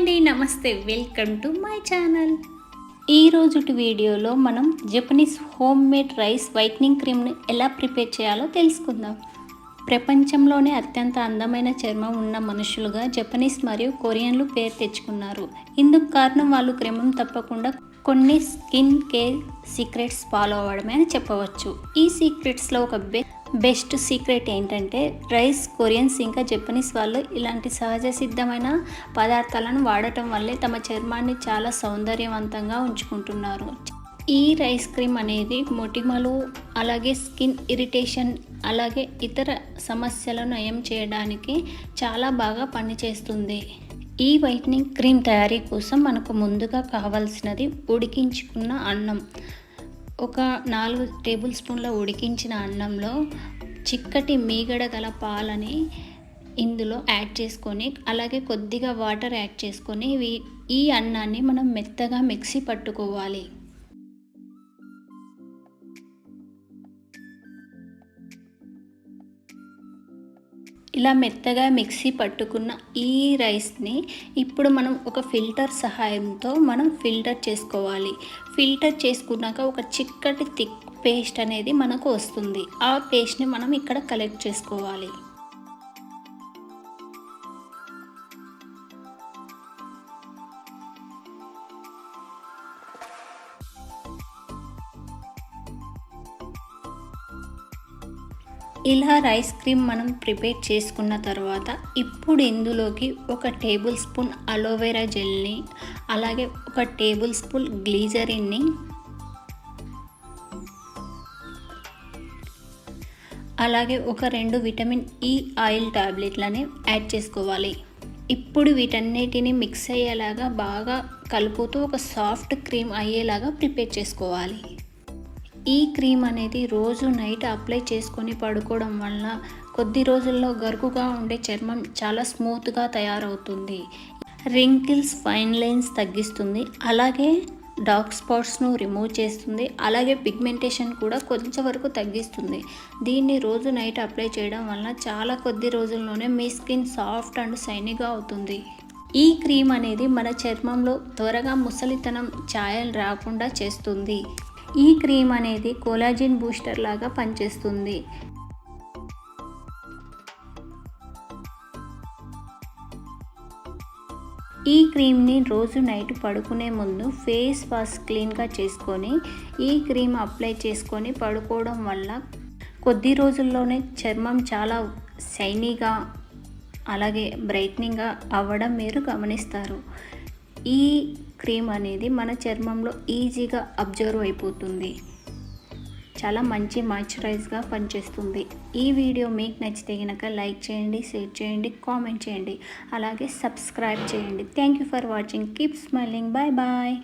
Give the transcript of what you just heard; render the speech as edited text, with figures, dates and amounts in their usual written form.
అండి, నమస్తే, welcome to my channel. ఈరోజుటి వీడియోలో మనం Japanese home made rice whitening క్రీమ్ని ఎలా ప్రిపేర్ చేయాలో తెలుసుకుందాం. ప్రపంచంలోనే అత్యంత అందమైన చర్మం ఉన్న మనుషులుగా జపనీస్ మరియు కొరియన్లు పేరు తెచ్చుకున్నారు. ఇందుకు కారణం వాళ్ళు క్రమం తప్పకుండా కొన్ని స్కిన్ కేర్ సీక్రెట్స్ ఫాలో అవ్వడమే అని చెప్పవచ్చు. ఈ సీక్రెట్స్లో ఒక బెస్ట్ సీక్రెట్ ఏంటంటే రైస్, కొరియన్స్ ఇంకా జపనీస్ వాళ్ళు ఇలాంటి సహజ సిద్ధమైన పదార్థాలను వాడటం వల్లే తమ చర్మాన్ని చాలా సౌందర్యవంతంగా ఉంచుకుంటున్నారు. ఈ రైస్ క్రీమ్ అనేది మొటిమలు, అలాగే స్కిన్ ఇరిటేషన్, అలాగే ఇతర సమస్యలను నయం చేయడానికి చాలా బాగా పనిచేస్తుంది. ఈ వైట్నింగ్ క్రీమ్ తయారీ కోసం మనకు ముందుగా కావాల్సినది ఉడికించుకున్న అన్నం. ఒక 4 టేబుల్ స్పూన్ల ఉడికించిన అన్నంలో చిక్కటి మీగడ గల పాలని ఇందులో యాడ్ చేసుకొని, అలాగే కొద్దిగా వాటర్ యాడ్ చేసుకొని ఈ అన్నాన్ని మనం మెత్తగా మిక్సీ పట్టుకోవాలి. ఇలా మెత్తగా మిక్సీ పట్టుకున్న ఈ రైస్ని ఇప్పుడు మనం ఒక ఫిల్టర్ సహాయంతో మనం ఫిల్టర్ చేసుకోవాలి. ఫిల్టర్ చేసుకున్నాక ఒక చిక్కటి థిక్ పేస్ట్ అనేది మనకు వస్తుంది. ఆ పేస్ట్ని మనం ఇక్కడ కలెక్ట్ చేసుకోవాలి. ఇలా రైస్ క్రీమ్ మనం ప్రిపేర్ చేసుకున్న తర్వాత ఇప్పుడు ఇందులోకి ఒక టేబుల్ స్పూన్ అలోవెరా జెల్ని, అలాగే ఒక టేబుల్ స్పూన్ గ్లీజరిన్ని, అలాగే ఒక 2 విటమిన్ ఈ ఆయిల్ టాబ్లెట్లని యాడ్ చేసుకోవాలి. ఇప్పుడు వీటన్నిటిని మిక్స్ అయ్యేలాగా బాగా కలుపుతూ ఒక సాఫ్ట్ క్రీమ్ అయ్యేలాగా ప్రిపేర్ చేసుకోవాలి. ఈ క్రీమ్ అనేది రోజు నైట్ అప్లై చేసుకొని పడుకోవడం వల్ల కొద్ది రోజుల్లో గరుకుగా ఉండే చర్మం చాలా స్మూత్గా తయారవుతుంది. రింకిల్స్, ఫైన్ లైన్స్ తగ్గిస్తుంది, అలాగే డార్క్ స్పాట్స్ను రిమూవ్ చేస్తుంది, అలాగే పిగ్మెంటేషన్ కూడా కొంచెం వరకు తగ్గిస్తుంది. దీన్ని రోజు నైట్ అప్లై చేయడం వల్ల చాలా కొద్ది రోజుల్లోనే మీ స్కిన్ సాఫ్ట్ అండ్ షైనీగా అవుతుంది. ఈ క్రీమ్ అనేది మన చర్మంలో త్వరగా ముసలితనం ఛాయలు రాకుండా చేస్తుంది. ఈ క్రీమ్ అనేది కొలాజిన్ బూస్టర్ లాగా పనిచేస్తుంది. ఈ క్రీమ్ని రోజు నైట్ పడుకునే ముందు ఫేస్ వాష్ క్లీన్గా చేసుకొని ఈ క్రీమ్ అప్లై చేసుకొని పడుకోవడం వల్ల కొద్ది రోజుల్లోనే చర్మం చాలా షైనీగా, అలాగే బ్రైట్నింగ్గా అవ్వడం మీరు గమనిస్తారు. ఈ క్రీమ్ అనేది మన చర్మంలో ఈజీగా అబ్జర్వ్ అయిపోతుంది. చాలా మంచి మాయిశ్చరైజ్గా పనిచేస్తుంది. ఈ వీడియో మీకు నచ్చితే కనుక లైక్ చేయండి, షేర్ చేయండి, కామెంట్ చేయండి, అలాగే సబ్స్క్రైబ్ చేయండి. Thank you for watching. Keep smiling. Bye bye.